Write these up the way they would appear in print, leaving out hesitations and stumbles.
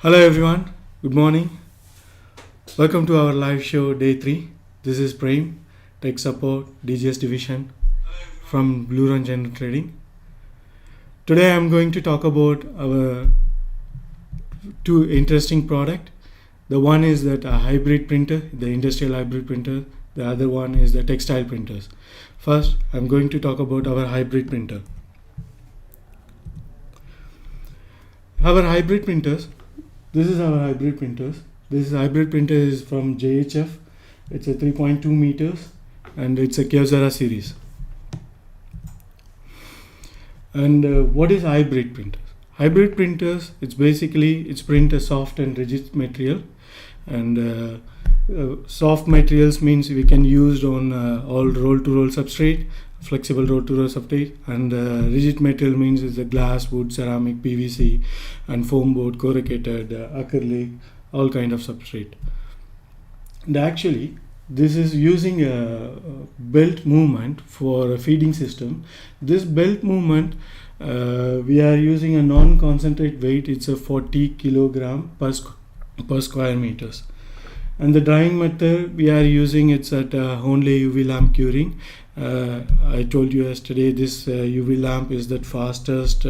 Hello everyone, good morning. Welcome to our live show day 3. This is Prem, Tech Support DGS Division from Blue Run General Trading. Today I am going to talk about our two interesting product. The one is that a hybrid printer, the industrial hybrid printer. The other one is the textile printers. First, I am going to talk about our hybrid printer. Our hybrid printers. This is our hybrid printers. This hybrid printer is from JHF. It's a 3.2 meters and it's a Kyocera series. And what is hybrid printers? Hybrid printers, it's print a soft and rigid material. And soft materials means we can use on all roll-to-roll substrate, flexible roll-to-roll substrate, and rigid material means is the glass, wood, ceramic, PVC, and foam board, corrugated, acrylic, all kind of substrate. And actually, this is using a belt movement for a feeding system. This belt movement, we are using a non-concentrate weight. It's a 40 kilogram per square meters. And the drying method we are using it's at only UV lamp curing. I told you yesterday this UV lamp is the fastest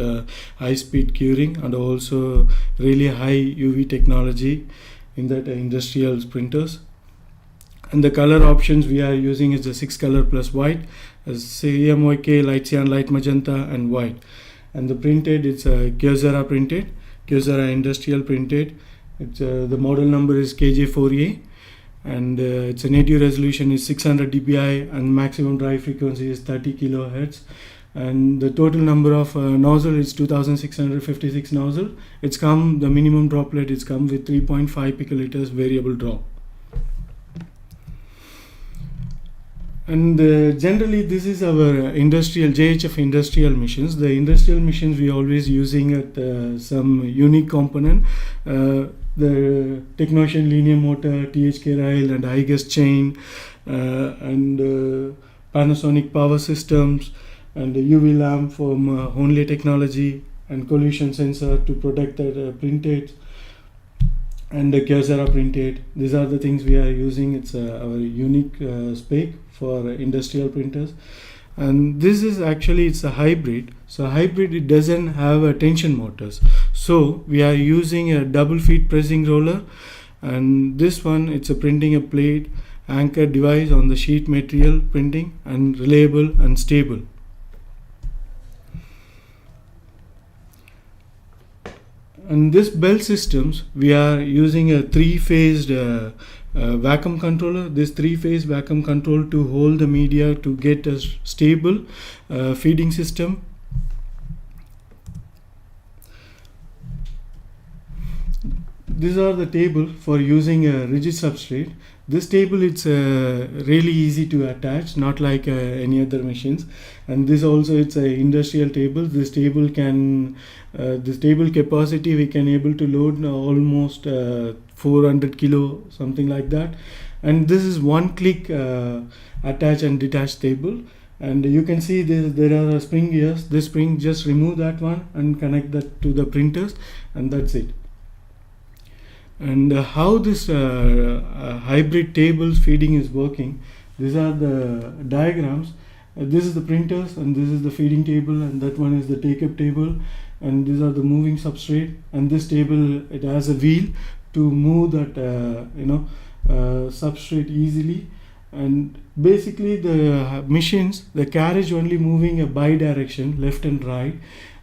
high speed curing and also really high UV technology in that industrial printers. And the color options we are using is the 6 color plus white, CMYK, light cyan, light magenta, and white. And the printed it's a Kyocera printed, Kyocera industrial printed. It's the model number is KJ4A, and its a native resolution is 600 dpi and maximum dry frequency is 30 kilohertz. And the total number of nozzle is 2656 nozzle. The minimum droplet is come with 3.5 picoliters variable drop. And generally this is our industrial JHF industrial machines. The industrial machines we always using at some unique component, the Technocean linear motor, THK rail, and iGUS chain, and Panasonic power systems, and the UV lamp from Only technology, and collision sensor to protect the printed, and the Kyocera printed. These are the things we are using. It's our unique spec for industrial printers. And this is actually it's a hybrid. So hybrid, it doesn't have a tension motors. So we are using a double feed pressing roller, and this one it's a printing a plate anchor device on the sheet material printing, and reliable and stable. And this belt systems we are using a 3-phased vacuum controller. This 3-phase vacuum control to hold the media to get a stable feeding system. These are the table for using a rigid substrate. This table it's really easy to attach, not like any other machines. And this also it's a industrial table. This table capacity we can able to load almost 400 kilo, something like that. And this is one click attach and detach table. And you can see there are spring gears. This spring, just remove that one and connect that to the printers, and that's it. And how this hybrid tables feeding is working, these are the diagrams. This is the printers, and this is the feeding table, and that one is the take-up table, and these are the moving substrate. And this table it has a wheel to move that substrate easily. And basically the machines, the carriage only moving a bi-direction, left and right,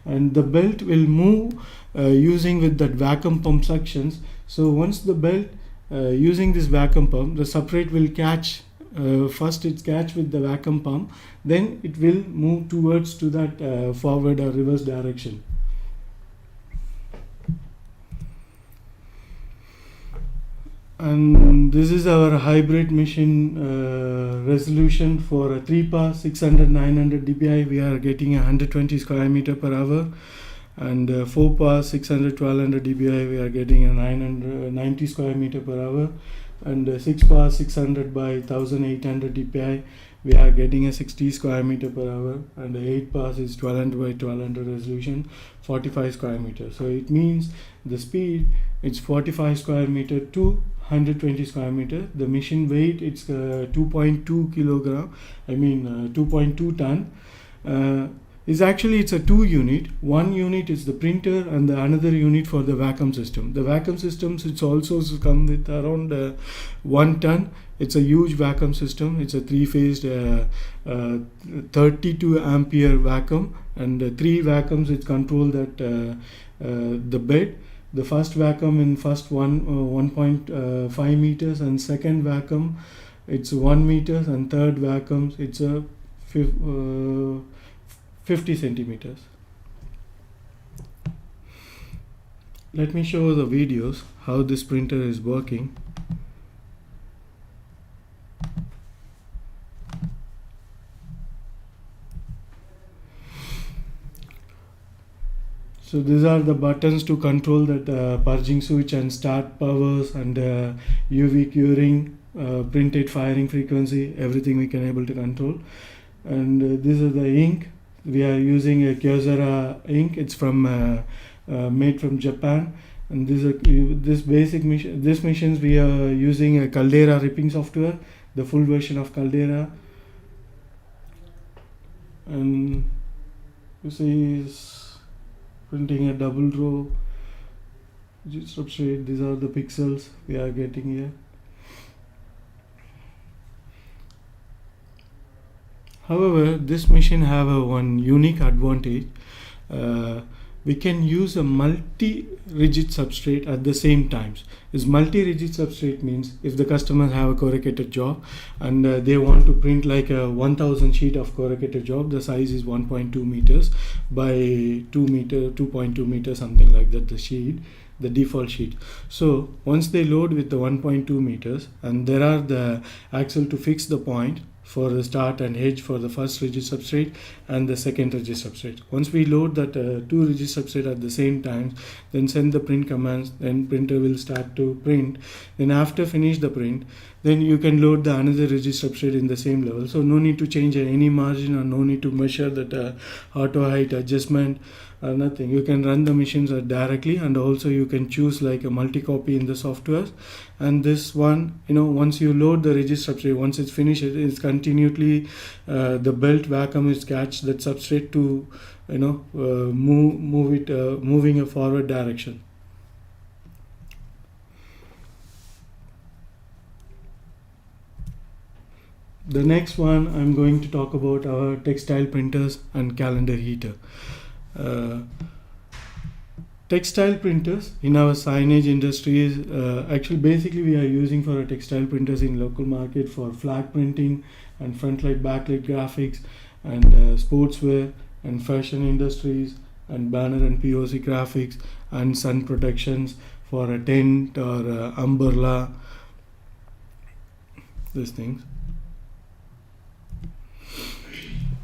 and the belt will move using with that vacuum pump suctions. So once the belt using this vacuum pump, the substrate will catch, first it's catch with the vacuum pump, then it will move towards to that forward or reverse direction. And this is our hybrid machine resolution for a 3-pass 600-900 dpi. We are getting 120 square meter per hour. And 4-pass 600-1200 dpi we are getting a 990 square meter per hour. And 6-pass 600 by 1800 dpi we are getting a 60 square meter per hour, and the 8 pass is 1200 by 1200 resolution, 45 square meter. So it means the speed it's 45 square meter to 120 square meter. The machine weight it's 2.2 kilogram, 2.2 ton. Is actually it's a two unit. One unit is the printer and the another unit for the vacuum system. The vacuum systems it's also come with around 1 ton. It's a huge vacuum system. It's a three-phased 32 ampere vacuum, and 3 vacuums it control that the bed. The first vacuum in first 1.5 meters, and second vacuum it's 1 meters, and third vacuum it's a 50 centimeters. Let me show the videos how this printer is working. So these are the buttons to control that purging switch and start powers and UV curing, printed firing frequency, everything we can able to control. And this is the ink. We are using a Kyocera ink. It's from made from Japan. And this machines we are using a Caldera ripping software, the full version of Caldera. And you see is printing a double row substrate. These are the pixels we are getting here. However, this machine have one unique advantage. We can use a multi-rigid substrate at the same times. This multi-rigid substrate means if the customer have a corrugated job and they want to print like a 1000 sheet of corrugated job, the size is 1.2 meters by 2.2 meters, something like that, the default sheet. So once they load with the 1.2 meters, and there are the axle to fix the point for the start and edge for the first rigid substrate and the second rigid substrate. Once we load that 2 rigid substrate at the same time, then send the print commands, then printer will start to print. Then after finish the print, then you can load the another rigid substrate in the same level. So no need to change any margin, or no need to measure that auto height adjustment or nothing. You can run the machines directly, and also you can choose like a multi-copy in the software. And this one, once you load the rigid substrate, once it's finished, it's continually the belt vacuum is catch that substrate to moving a forward direction. The next one I'm going to talk about our textile printers and calendar heater. Textile printers in our signage industries, actually basically we are using for our textile printers in local market for flag printing and front light backlight graphics, and sportswear and fashion industries, and banner and POC graphics, and sun protections for a tent or umbrella, these things.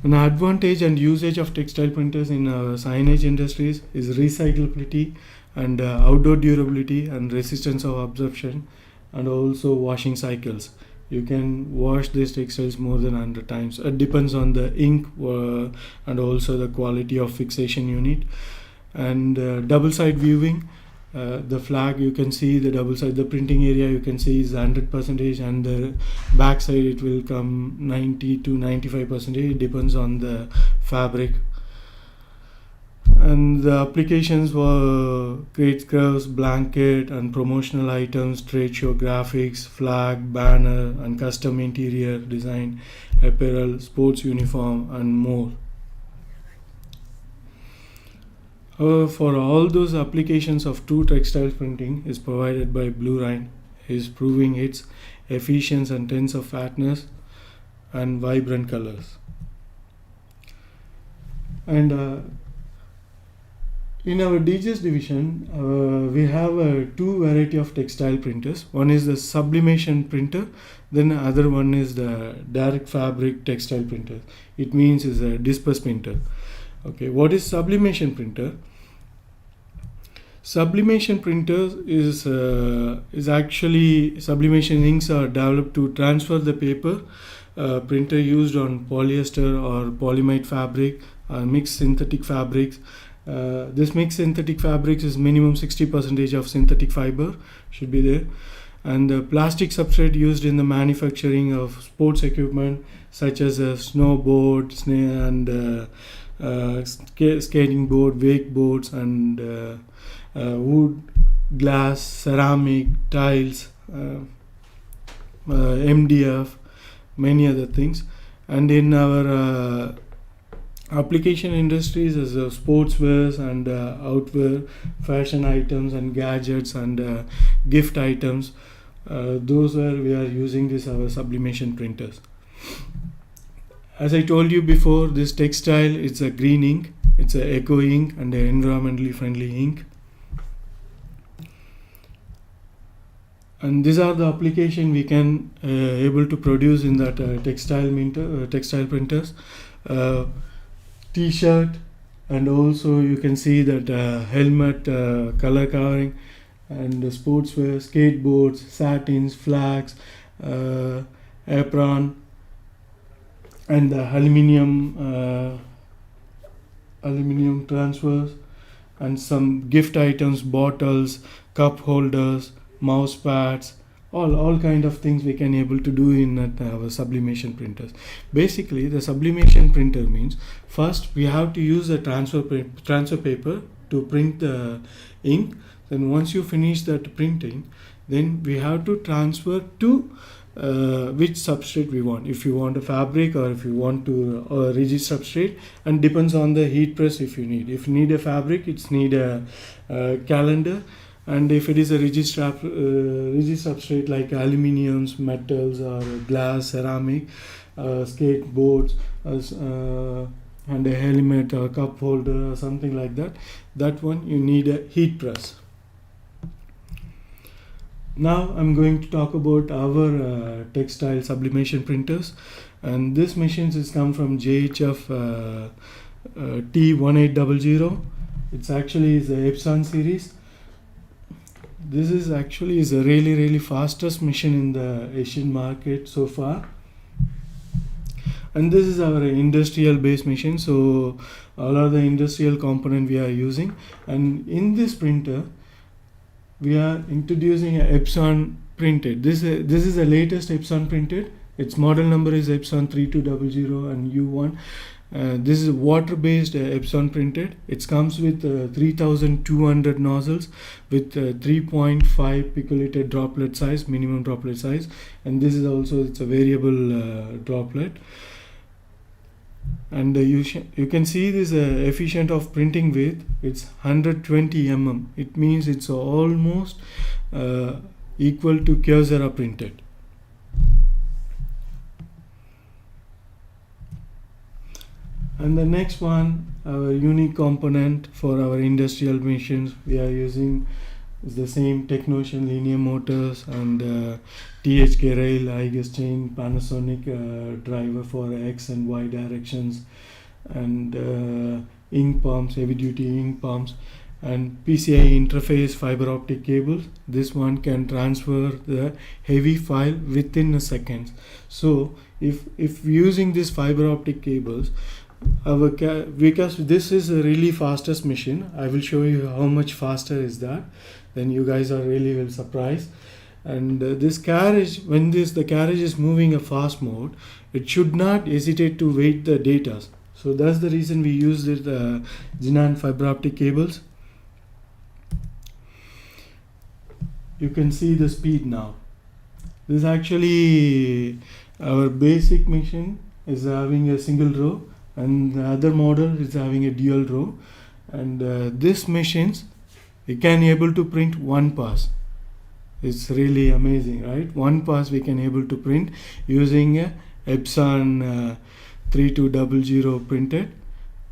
An advantage and usage of textile printers in signage industries is recyclability and outdoor durability and resistance of absorption, and also washing cycles. You can wash these textiles more than 100 times. It depends on the ink and also the quality of fixation unit. And double side viewing. The flag, you can see the double side, the printing area you can see is 100%, and the back side it will come 90 to 95%. It depends on the fabric. And the applications were crate curves, blanket and promotional items, trade show graphics, flag, banner and custom interior design, apparel, sports uniform and more. For all those applications of true textile printing is provided by Bluerine, is proving its efficiency and sense of fatness and vibrant colors. And in our DGS division, we have two variety of textile printers. One is the sublimation printer, then the other one is the direct fabric textile printer. It means is a disperse printer. Okay, what is sublimation printer? Sublimation printers is actually sublimation inks are developed to transfer the paper printer used on polyester or polyamide fabric, mixed synthetic fabrics. This mixed synthetic fabrics is minimum 60% of synthetic fiber should be there. And the plastic substrate used in the manufacturing of sports equipment such as a snowboard and skating board, wakeboards, and wood, glass, ceramic, tiles, MDF, many other things. And in our application industries as sportswear and outwear, fashion items and gadgets and gift items, those where we are using this our sublimation printers. As I told you before, this textile, it's a green ink, it's a eco ink and an environmentally friendly ink. And these are the application we can able to produce in that textile printers. T-shirt, and also you can see that helmet, color covering, and sportswear, skateboards, satins, flags, apron, and the aluminium transfers, and some gift items, bottles, cup holders, mouse pads, all kind of things we can able to do in our sublimation printers. Basically, the sublimation printer means first we have to use the transfer paper to print the ink. Then once you finish that printing, then we have to transfer to which substrate we want. If you want a fabric or if you want to a rigid substrate, and depends on the heat press. If you need a fabric, it's need a calendar. And if it is a rigid substrate like aluminiums, metals, or glass, ceramic, skateboards, and a helmet or cup holder or something like that, that one you need a heat press. Now I'm going to talk about our textile sublimation printers, and this machines is come from JHF T1800. It's actually the Epson series. This is actually a really fastest machine in the Asian market so far. And this is our industrial based machine, so all are the industrial component we are using. And in this printer we are introducing a Epson printed. This is the latest Epson printed. Its model number is Epson 3200 and U1. This is water based Epson printed. It comes with 3200 nozzles with 3.5 picoliter droplet size, minimum droplet size, and this is also it's a variable droplet. And you can see this efficient of printing width. It's 120 mm. It means it's almost equal to Kyocera printed. And the next one, our unique component for our industrial machines we are using is the same Technocean linear motors and THK rail, Augustine, Panasonic driver for X and Y directions, and ink pumps, heavy duty ink pumps, and PCI interface fiber optic cables. This one can transfer the heavy file within a second. So if using these fiber optic cables, because this is a really fastest machine, I will show you how much faster is that. Then you guys are really well surprised. And this carriage, when the carriage is moving a fast mode, it should not hesitate to wait the data. So that's the reason we use the Jinan fiber optic cables. You can see the speed now. This actually our basic machine is having a single row, and the other model is having a dual row. And this machines we can able to print one pass. It's really amazing, right? One pass we can able to print using a Epson 3200 printed.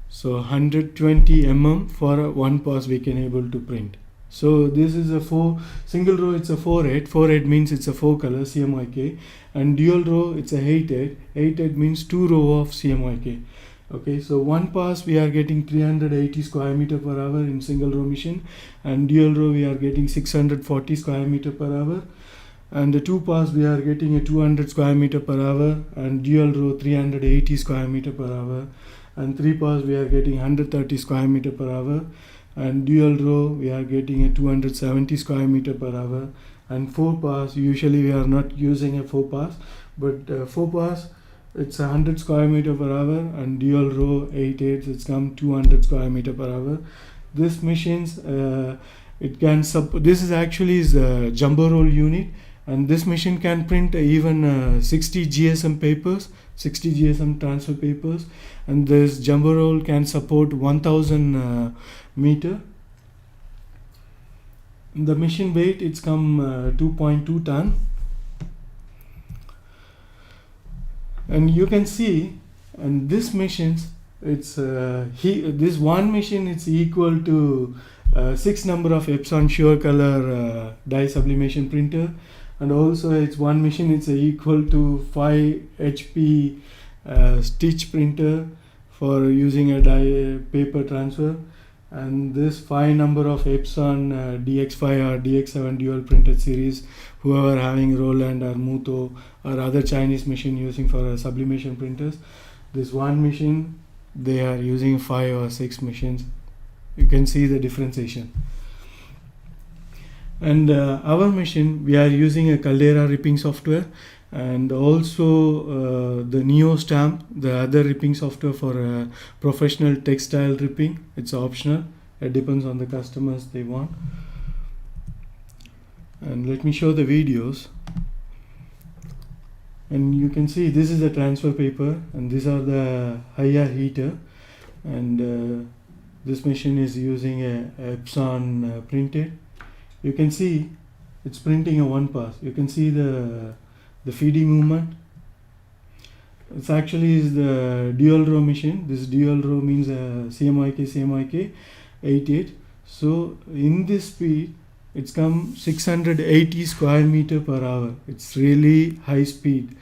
So 120 mm for a one pass we can able to print. So this is a single row, it's a 4/8. 4/8 means it's a 4 color CMYK, and dual row it's a 8/8. 8/8 means 2 row of CMYK. Okay, so one pass we are getting 380 square meter per hour in single row machine, and dual row we are getting 640 square meter per hour. and the 2 pass we are getting a 200 square meter per hour, and dual row 380 square meter per hour, and 3 pass we are getting 130 square meter per hour, and dual row we are getting a 270 square meter per hour, and 4 pass usually we are not using a 4 pass, but 4 pass it's 100 square meter per hour, and dual row 8/8 it's come 200 square meter per hour. This machines it can this is actually is a jumbo roll unit, and this machine can print even 60 GSM papers, 60 GSM transfer papers, and this jumbo roll can support 1000 meter. The machine weight it's come 2.2 ton, and you can see, and this machines it's this one machine it's equal to 6 number of Epson Sure Color dye sublimation printer, and also it's one machine it's equal to 5 HP stitch printer for using a dye paper transfer, and this 5 number of Epson DX5 or DX7 dual printed series, whoever having Roland or Muto or other Chinese machine using for sublimation printers. This one machine they are using 5 or 6 machines. You can see the differentiation. And our machine we are using a Caldera ripping software, and also the Neo Stamp, the other ripping software for professional textile ripping. It's optional, it depends on the customers they want. And let me show the videos, and you can see this is the transfer paper, and these are the higher heater, and this machine is using a Epson printed. You can see it's printing a 1 pass. You can see the feeding movement. It's actually is the dual row machine. This dual row means CMYK 88. So in this speed it's come 680 square meter per hour. It's really high speed.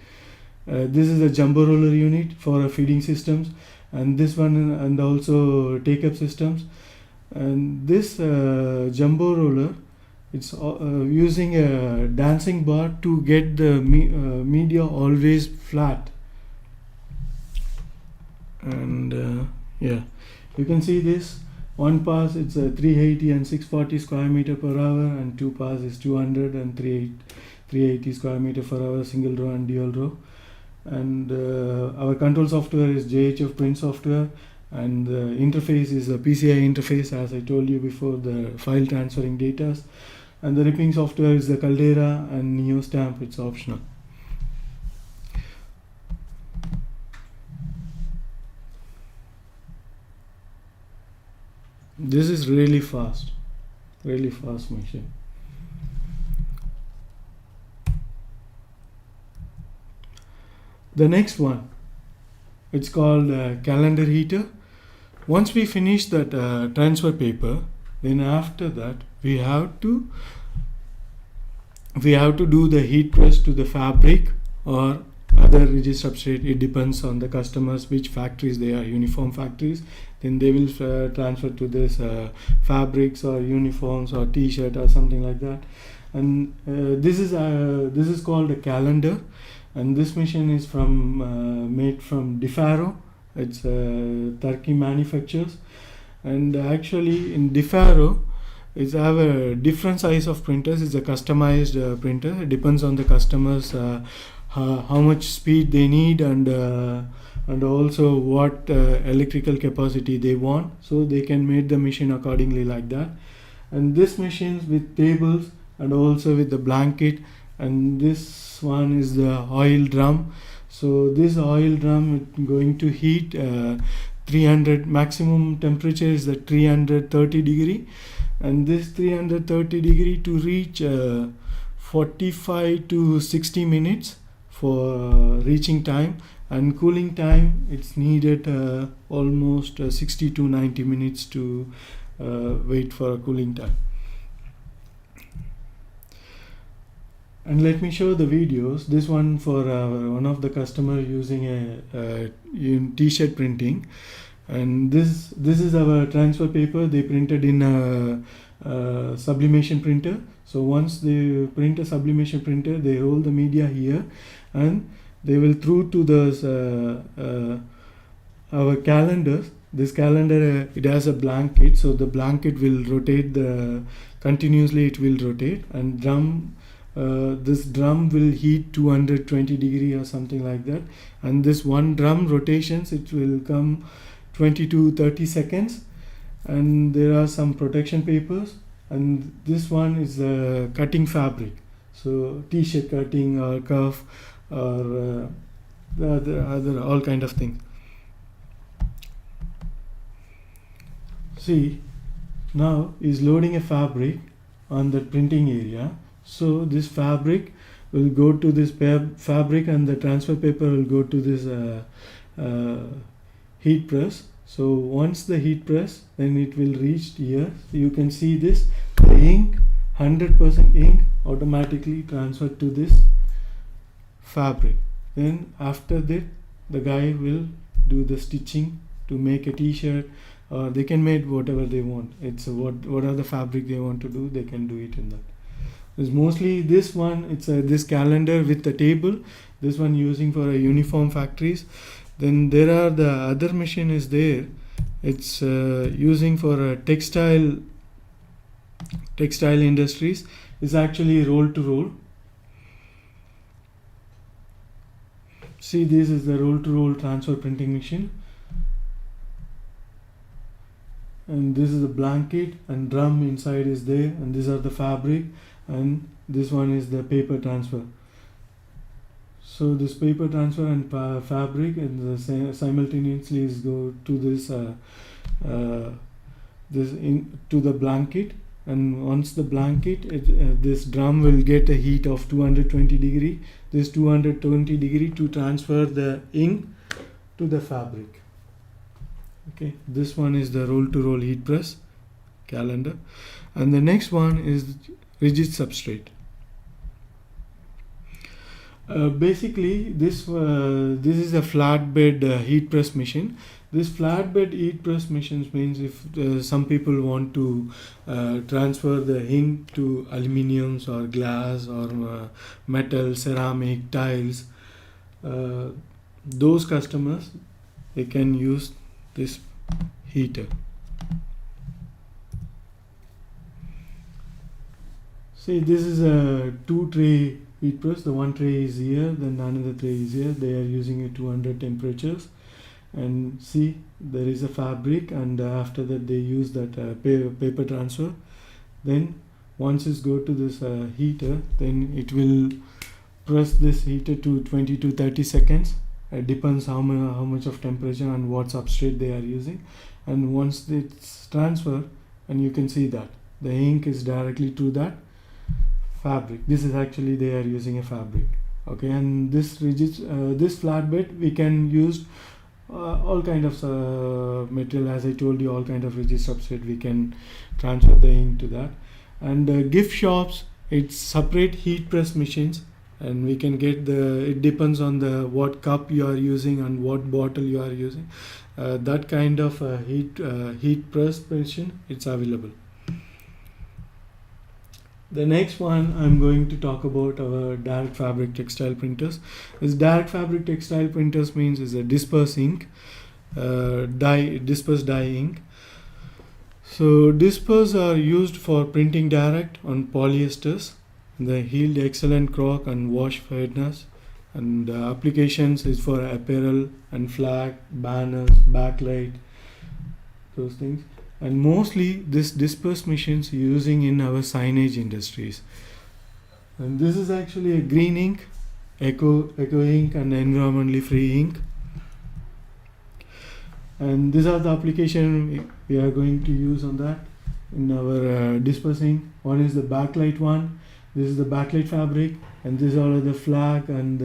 This is a jumbo roller unit for feeding systems, and this one, and also take-up systems. And this jumbo roller, it's using a dancing bar to get the media always flat. And yeah, you can see this 1 pass it's 380 and 640 square meter per hour, and 2 pass is 200 and 380 square meter per hour, single row and dual row. And our control software is JHF print software, and the interface is a PCI interface, as I told you before, the file transferring data. And the ripping software is the Caldera, and Neo Stamp it's optional. This is really fast machine. The next one, it's called calendar heater. Once we finish that transfer paper, then after that we have to do the heat press to the fabric or other rigid substrate. It depends on the customers which factories they are. Uniform factories, then they will transfer to this fabrics or uniforms or t-shirt or something like that. And this is called a calendar, and this machine is from made from DeFaro. It's Turkey manufactures, and actually in DeFaro it's have a different size of printers. It's a customized printer. It depends on the customers how much speed they need, and also what electrical capacity they want, so they can make the machine accordingly like that. And this machines with tables and also with the blanket, and this one is the oil drum. So this oil drum is going to heat 300, maximum temperature is the 330 degree, and this 330 degree to reach 45 to 60 minutes for reaching time, and cooling time it's needed almost 60 to 90 minutes to wait for a cooling time. And let me show the videos. This one for one of the customer using a t-shirt printing, And this is our transfer paper. They printed in a sublimation printer. So once they print a sublimation printer, they roll the media here, and they will through to our calendars. This calendar it has a blanket, so the blanket will rotate continuously. It will rotate, and this drum will heat 220 degree or something like that. And this one drum rotations, it will come 20 to 30 seconds. And there are some protection papers, and this one is cutting fabric, so t-shirt cutting or cuff or the other all kind of things. See, now is loading a fabric on the printing area. So this fabric will go to this fabric, and the transfer paper will go to this heat press. So once the heat press, then it will reach here. So you can see this, the ink, 100% ink automatically transferred to this fabric. Then after that, the guy will do the stitching to make a t-shirt, or they can make whatever they want. It's what are the fabric they want to do, they can do it in that. It's mostly this one, it's this calendar with the table, this one using for a uniform factories. Then there are the other machine is there, it's using for a textile industries. It's actually roll to roll. See, this is the roll to roll transfer printing machine, and this is a blanket and drum inside is there, and these are the fabric, and this one is the paper transfer. So this paper transfer and fabric and the simultaneously is go to this to the blanket. And once the blanket this drum will get a heat of 220 degree, this 220 degree to transfer the ink to the fabric. Okay, this one is the roll to roll heat press calendar, and the next one is rigid substrate. Basically this is a flatbed heat press machine. This flatbed heat press machines means if some people want to transfer the ink to aluminiums or glass or metal, ceramic, tiles, those customers, they can use this heater. See, this is a 2-tray heat press. The one tray is here, then another tray is here. They are using a 200 temperatures. And see, there is a fabric, and after that they use that paper transfer. Then once it go to this heater, then it will press this heater to 20 to 30 seconds. It depends how much of temperature and what substrate they are using. And once it's transferred, and you can see that the ink is directly to that fabric. This is actually they are using a fabric. Okay, and this rigid this flatbed, we can use all kind of material. As I told you, all kind of rigid substrate, we can transfer the ink to that. And gift shops, it's separate heat press machines, and we can get it depends on what cup you are using and what bottle you are using. That kind of heat press machine, it's available. The next one I'm going to talk about our direct fabric textile printers. This direct fabric textile printers means is a disperse ink, disperse dye ink. So disperse are used for printing direct on polyesters. They yield excellent crock and wash fairness, and applications is for apparel and flag, banners, backlight, those things. And mostly this disperse machines using in our signage industries. And this is actually a green ink, eco ink, and environmentally free ink. And these are the application we are going to use on that in our dispersing. One is the backlight one. This is the backlight fabric, and these are the flag and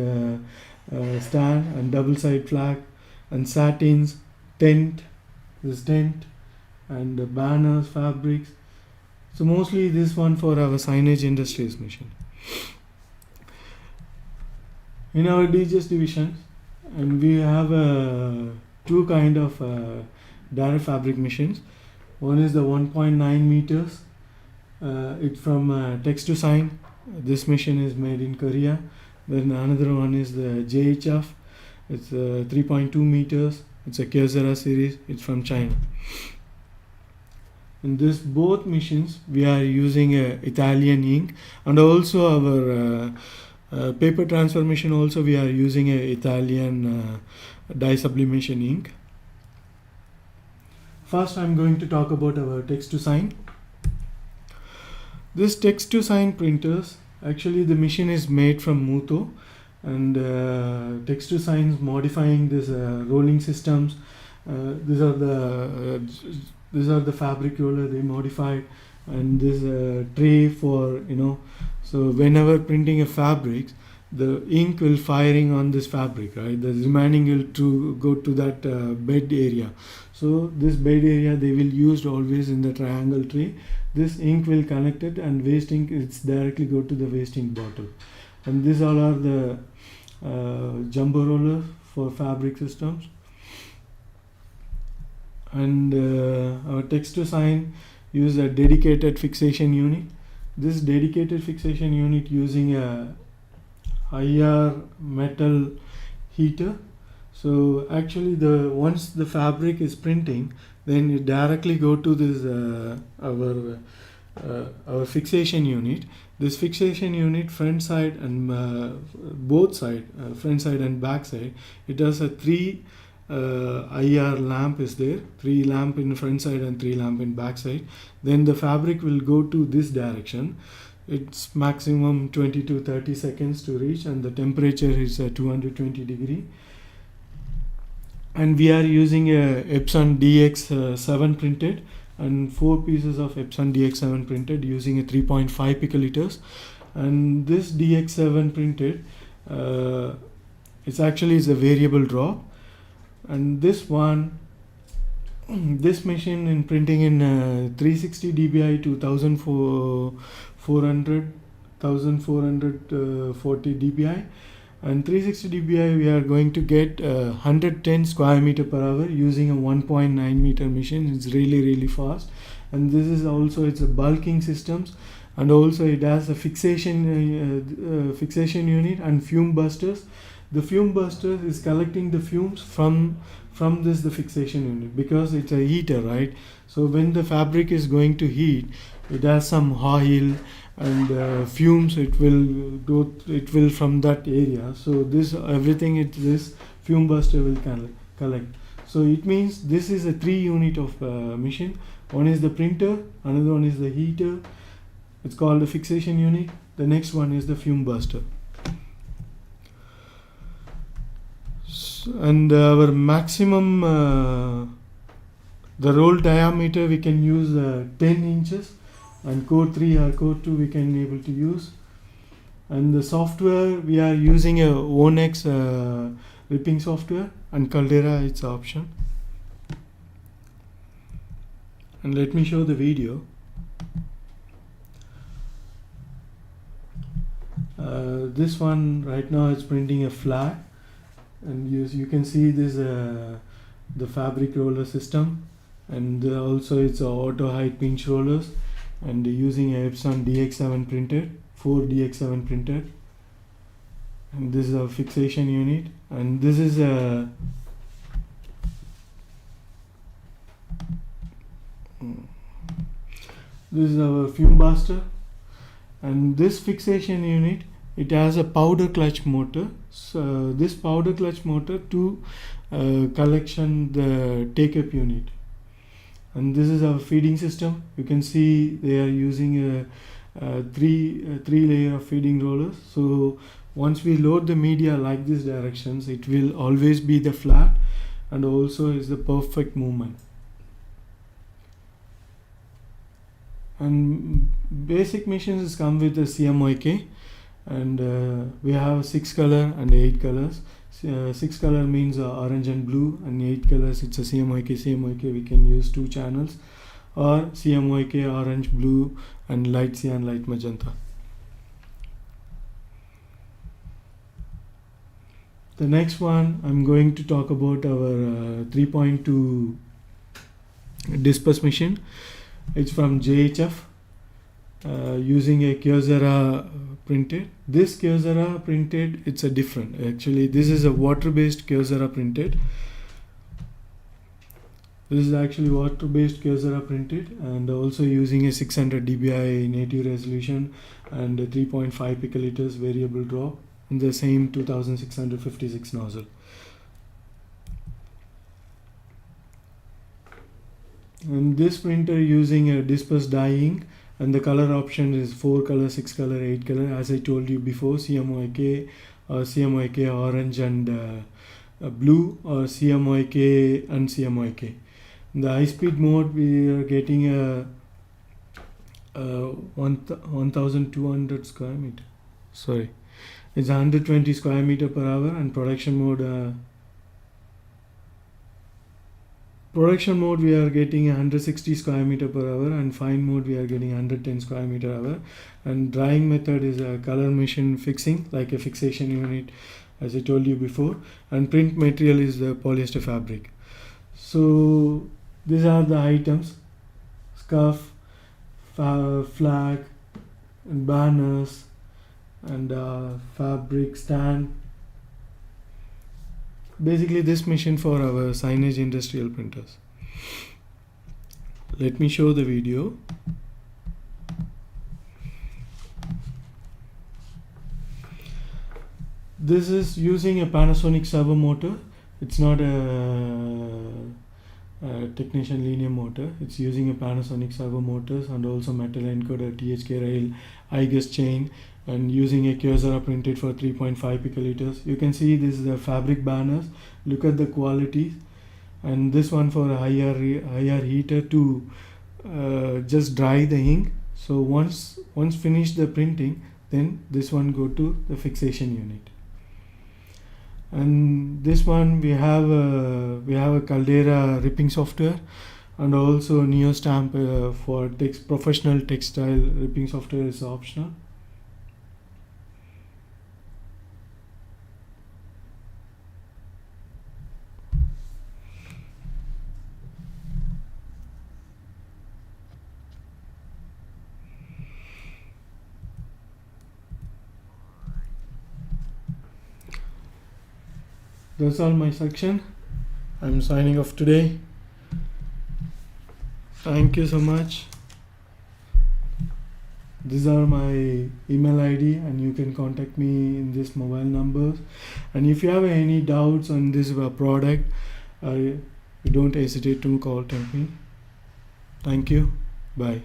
stand and double side flag and satins, tent, this tent, and banners, fabrics. So mostly this one for our signage industries machine. In our DGS division, and we have two kind of direct fabric machines. One is the 1.9 meters. It's from Text to Sign. This machine is made in Korea. Then another one is the JHF. It's 3.2 meters. It's a Kyocera series. It's from China. In this both machines we are using Italian ink, and also our paper transformation also we are using Italian dye sublimation ink. First I'm going to talk about our Text to Sign. This Text to Sign printers, actually the machine is made from Mutoh, and Text to Sign modifying this rolling systems. These are the fabric roller they modified, and this tray for, so whenever printing a fabric, the ink will firing on this fabric, right? The remaining will go to that bed area. So this bed area they will use always in the triangle tray. This ink will connect it, and waste ink it's directly go to the waste ink bottle. And these all are the jumbo rollers for fabric systems. And our Text to Sign use a dedicated fixation unit. This dedicated fixation unit using a IR metal heater. So actually once the fabric is printing, then it directly go to this our fixation unit. This fixation unit, front side and both side, front side and back side, it has a 3 IR lamp is there, 3 lamp in front side and 3 lamp in back side. Then the fabric will go to this direction. It's maximum 20 to 30 seconds to reach, and the temperature is 220 degree. And we are using a Epson DX7 printed, and 4 pieces of Epson DX7 printed using a 3.5 picoliters. And this DX7 printed, it's actually is a variable drop. And this machine in printing in 360 dpi to 1440 dpi, and 360 dpi we are going to get 110 square meter per hour using a 1.9 meter machine. It's really fast. And this is also, it's a bulking systems, and also it has a fixation unit and fume busters. The fume buster is collecting the fumes from the fixation unit, because it's a heater, right? So when the fabric is going to heat, it has some oil and fumes. It will from that area. So this fume buster will collect. So it means this is a 3 unit of machine. One is the printer, another one is the heater. It's called the fixation unit. The next one is the fume buster. And our maximum the roll diameter we can use 10 inches, and core 3 or core 2 we can able to use. And the software we are using a Onex ripping software, and Caldera it's option. And let me show the video. This one right now is printing a flag, and you can see this the fabric roller system, and also it's auto height pinch rollers, and using a Epson DX7 printed, 4 DX7 printed. And this is a fixation unit, and this is a our fume buster. And this fixation unit, it has a powder clutch motor. So this powder clutch motor to collection the take up unit. And this is our feeding system. You can see they are using a three layer of feeding rollers. So once we load the media like this directions, it will always be the flat, and also is the perfect movement. And basic machines come with a CMYK, and we have 6 color and 8 colors. 6 color means orange and blue, and 8 colors it's a CMYK. We can use 2 channels, or CMYK orange, blue, and light cyan, light magenta. The next one I'm going to talk about our 3.2 disperse machine. It's from JHF, using a Kyocera printed. This Kyocera printed, it's a different. Actually, this is a water-based Kyocera printed. This is actually water-based Kyocera printed, and also using a 600 dpi native resolution and a 3.5 picoliters variable drop in the same 2656 nozzle. And this printer using a disperse dyeing, and the color option is 4 color, 6 color, 8 color. As I told you before, CMYK or CMYK orange and blue, or CMYK and CMYK. In the high speed mode, we are getting a 1200 square meter. Sorry, it's 120 square meter per hour, and production mode we are getting 160 square meter per hour, and fine mode we are getting 110 square meter hour. And drying method is a color machine fixing, like a fixation unit, as I told you before. And print material is the polyester fabric. So these are the items: scarf, flag, and banners, and fabric stand. Basically, this machine for our signage industrial printers. Let me show the video. This is using a Panasonic servo motor. It's not a technician linear motor. It's using a Panasonic servo motors, and also metal encoder, THK rail, iGUS chain, and using a Kyocera printed for 3.5 picoliters. You can see this is the fabric banners. Look at the quality. And this one for a higher heater to just dry the ink. So once finished the printing, then this one go to the fixation unit. And this one we have a Caldera ripping software, and also NeoStamp for professional textile ripping software is optional. That's all my section. I'm signing off today. Thank you so much. These are my email ID, and you can contact me in this mobile numbers. And if you have any doubts on this product, you don't hesitate to contact me. Thank you. Bye.